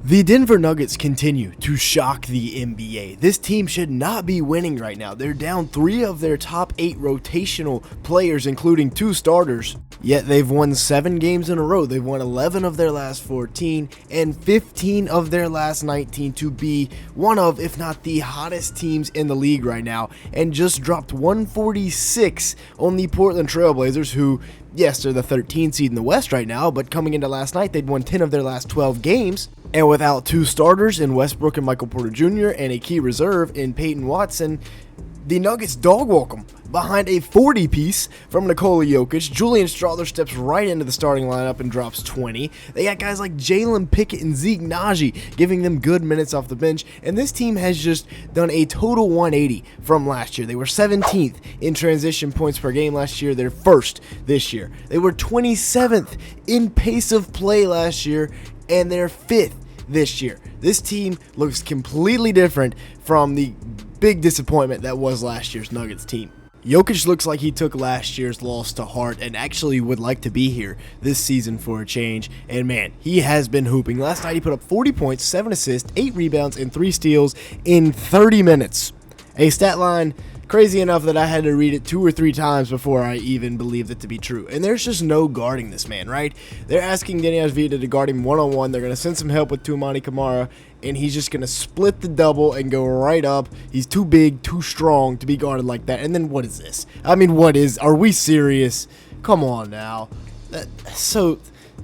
The Denver Nuggets continue to shock the NBA. This team should not be winning right now. They're down 3 of their top 8 rotational players, including 2 starters. Yet they've won 7 games in a row. They've won 11 of their last 14 and 15 of their last 19 to be one of, if not the hottest teams in the league right now, and just dropped 146 on the Portland Trail Blazers, who, yes, they're the 13th seed in the West right now, but coming into last night, they'd won 10 of their last 12 games. And without 2 starters in Westbrook and Michael Porter Jr. and a key reserve in Peyton Watson, the Nuggets dog walk them behind a 40-piece from Nikola Jokic. Julian Strawther steps right into the starting lineup and drops 20. They got guys like Jalen Pickett and Zeke Naji giving them good minutes off the bench. And this team has just done a total 180 from last year. They were 17th in transition points per game last year. They're first this year. They were 27th in pace of play last year, and they're 5th this year. This team looks completely different from the big disappointment that was last year's Nuggets team. Jokic looks like he took last year's loss to heart and actually would like to be here this season for a change. And man, he has been hooping. Last night he put up 40 points, 7 assists, 8 rebounds, and 3 steals in 30 minutes. A stat line crazy enough that I had to read it 2 or 3 times before I even believed it to be true. And there's just no guarding this man, right? They're asking Denny Avdija to guard him one-on-one. They're going to send some help with Toumani Camara, and he's just going to split the double and go right up. He's too big, too strong to be guarded like that. And then what is this? I mean, are we serious? Come on now.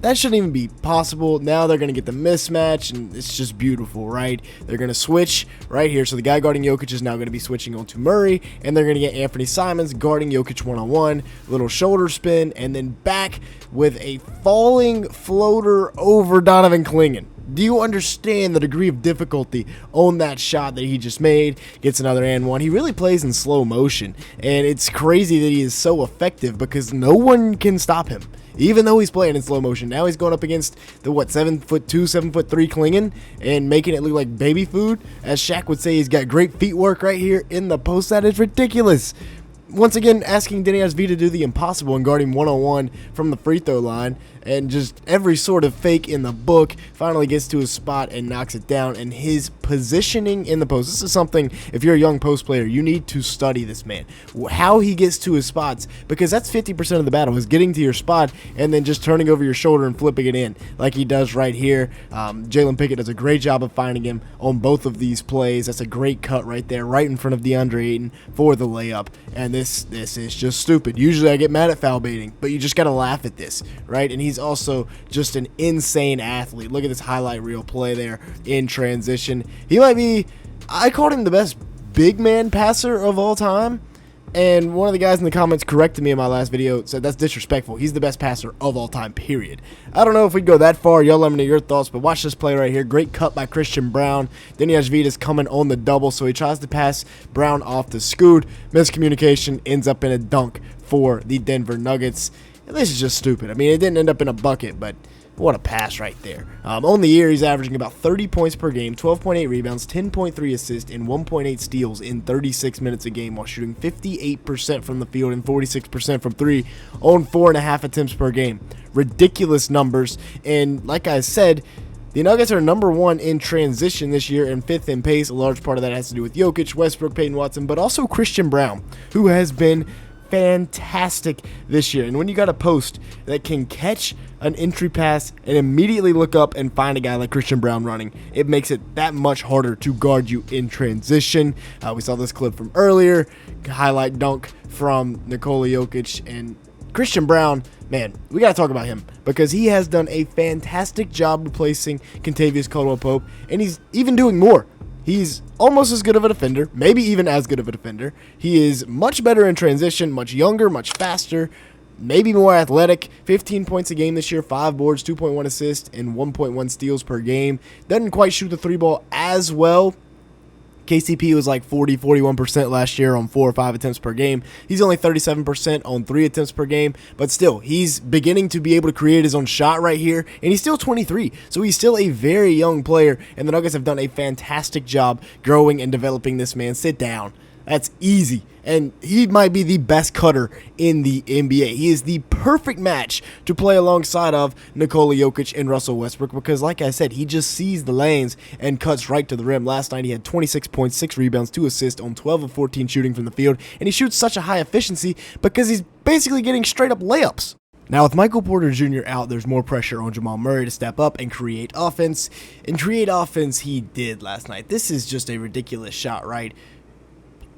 That shouldn't even be possible. Now they're going to get the mismatch, and it's just beautiful, right? They're going to switch right here. So the guy guarding Jokic is now going to be switching on to Murray, and they're going to get Anthony Simons guarding Jokic one-on-one. Little shoulder spin, and then back with a falling floater over Donovan Clingan. Do you understand the degree of difficulty on that shot that he just made? Gets another and one. He really plays in slow motion, and it's crazy that he is so effective because no one can stop him. Even though he's playing in slow motion, now he's going up against the 7'2", 7'3" Clingan and making it look like baby food. As Shaq would say, he's got great feet work right here in the post. That is ridiculous. Once again, asking Denny Avdija to do the impossible and guard him one-on-one from the free throw line, and just every sort of fake in the book. Finally gets to his spot and knocks it down. And his positioning in the post, this is something, if you're a young post player, you need to study this man. How he gets to his spots, because that's 50% of the battle, is getting to your spot and then just turning over your shoulder and flipping it in like he does right here. Jalen Pickett does a great job of finding him on both of these plays. That's a great cut right there, right in front of DeAndre Ayton for the layup. And this is just stupid. Usually I get mad at foul baiting, but you just got to laugh at this, right? And he's also just an insane athlete. Look at this highlight reel play there in transition. He might be, I called him the best big man passer of all time, and one of the guys in the comments corrected me in my last video, said that's disrespectful. He's the best passer of all time, period. I don't know if we'd go that far. Y'all let me know your thoughts, but watch this play right here. Great cut by Christian Braun. Denny Avdija is coming on the double, so he tries to pass Braun off the scoot. Miscommunication, ends up in a dunk for the Denver Nuggets. And this is just stupid. I mean, it didn't end up in a bucket, but what a pass right there. On the year, he's averaging about 30 points per game, 12.8 rebounds, 10.3 assists, and 1.8 steals in 36 minutes a game while shooting 58% from the field and 46% from 3 on 4.5 attempts per game. Ridiculous numbers. And like I said, the Nuggets are number 1 in transition this year and 5th in pace. A large part of that has to do with Jokic, Westbrook, Peyton Watson, but also Christian Braun, who has been fantastic this year. And when you got a post that can catch an entry pass and immediately look up and find a guy like Christian Braun running, it makes it that much harder to guard you in transition. We saw this clip from earlier, highlight dunk from Nikola Jokic, and Christian Braun, man, we got to talk about him because he has done a fantastic job replacing Kentavious Caldwell-Pope, and he's even doing more. He's almost as good of a defender, maybe even as good of a defender. He is much better in transition, much younger, much faster, maybe more athletic. 15 points a game this year, 5 boards, 2.1 assists, and 1.1 steals per game. Doesn't quite shoot the 3-ball as well. KCP was like 40-41% last year on 4 or 5 attempts per game. He's only 37% on 3 attempts per game, but still, he's beginning to be able to create his own shot right here, and he's still 23, so he's still a very young player, and the Nuggets have done a fantastic job growing and developing this man. Sit down. That's easy. And he might be the best cutter in the NBA. He is the perfect match to play alongside of Nikola Jokic and Russell Westbrook because, like I said, he just sees the lanes and cuts right to the rim. Last night he had 26 points, 6 rebounds, 2 assists on 12 of 14 shooting from the field, and he shoots such a high efficiency because he's basically getting straight up layups. Now, with Michael Porter Jr. out, there's more pressure on Jamal Murray to step up and create offense. And create offense he did last night. This is just a ridiculous shot, right?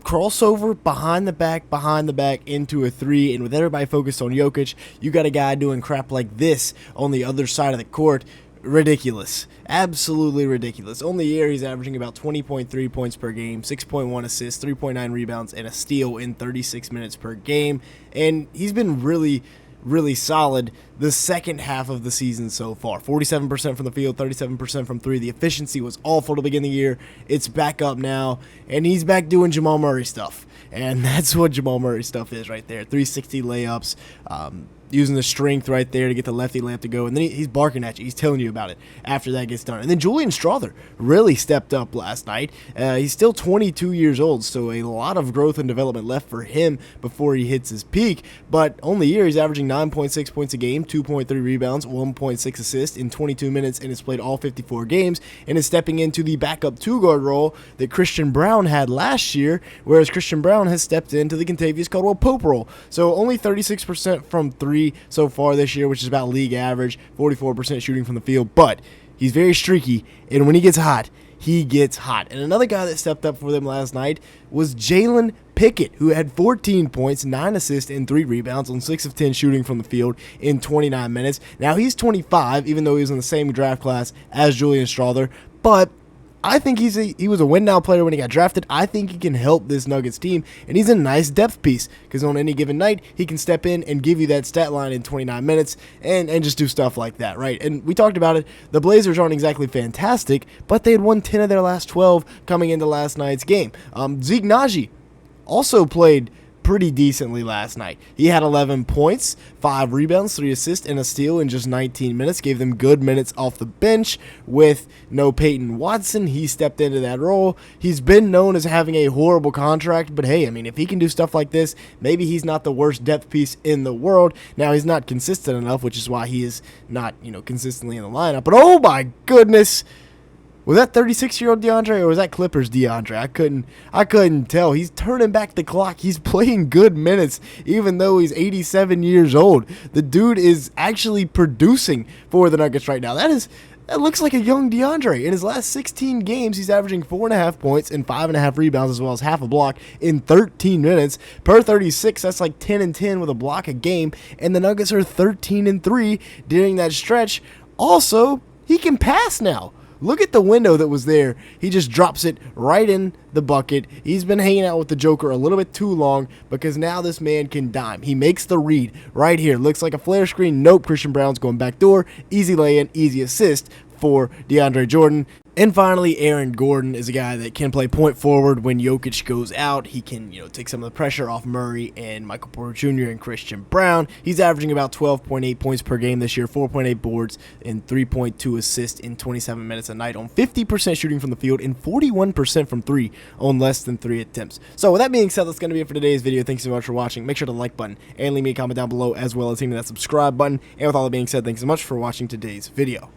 Crossover behind the back into a three, and with everybody focused on Jokic, you got a guy doing crap like this on the other side of the court. Ridiculous. Absolutely ridiculous. On the year, he's averaging about 20.3 points per game, 6.1 assists, 3.9 rebounds, and a steal in 36 minutes per game. And he's been really solid the second half of the season so far. 47% from the field, 37% from three. The efficiency was awful to begin the year. It's back up now, and he's back doing Jamal Murray stuff. And that's what Jamal Murray stuff is right there. 360 layups, using the strength right there to get the lefty layup to go. And then he's barking at you. He's telling you about it after that gets done. And then Julian Strawther really stepped up last night. He's still 22 years old, so a lot of growth and development left for him before he hits his peak. But on the year, he's averaging 9.6 points a game, 2.3 rebounds, 1.6 assists in 22 minutes, and has played all 54 games, and is stepping into the backup two-guard role that Christian Braun had last year, whereas Christian Braun has stepped into the Kentavious Caldwell-Pope role. So only 36% from three so far this year, which is about league average, 44% shooting from the field, but he's very streaky, and when he gets hot, he gets hot. And another guy that stepped up for them last night was Jalen Pickett, who had 14 points, 9 assists, and 3 rebounds on 6 of 10 shooting from the field in 29 minutes. Now, he's 25, even though he was in the same draft class as Julian Strawther, but I think he was a win-now player when he got drafted. I think he can help this Nuggets team, and he's a nice depth piece because on any given night, he can step in and give you that stat line in 29 minutes and just do stuff like that, right? And we talked about it. The Blazers aren't exactly fantastic, but they had won 10 of their last 12 coming into last night's game. Zeke Naji also played pretty decently last night. He had 11 points, 5 rebounds, 3 assists, and a steal in just 19 minutes. Gave them good minutes off the bench with no Peyton Watson. He stepped into that role. He's been known as having a horrible contract, but hey, I mean, if he can do stuff like this, maybe he's not the worst depth piece in the world. Now, he's not consistent enough, which is why he is not, consistently in the lineup. But oh my goodness, was that 36-year-old DeAndre or was that Clippers DeAndre? I couldn't tell. He's turning back the clock. He's playing good minutes even though he's 87 years old. The dude is actually producing for the Nuggets right now. That looks like a young DeAndre. In his last 16 games, he's averaging 4.5 points and 5.5 rebounds as well as half a block in 13 minutes. Per 36, that's like 10 and 10 with a block a game, and the Nuggets are 13 and 3 during that stretch. Also, he can pass now. Look at the window that was there. He just drops it right in the bucket. He's been hanging out with the Joker a little bit too long because now this man can dime. He makes the read right here. Looks like a flare screen. Nope, Christian Braun's going back door. Easy lay-in, easy assist for DeAndre Jordan. And finally, Aaron Gordon is a guy that can play point forward when Jokic goes out. He can, take some of the pressure off Murray and Michael Porter Jr. and Christian Braun. He's averaging about 12.8 points per game this year, 4.8 boards, and 3.2 assists in 27 minutes a night on 50% shooting from the field and 41% from three on less than 3 attempts. So with that being said, that's going to be it for today's video. Thanks so much for watching. Make sure to like button and leave me a comment down below as well as hitting that subscribe button. And with all that being said, thanks so much for watching today's video.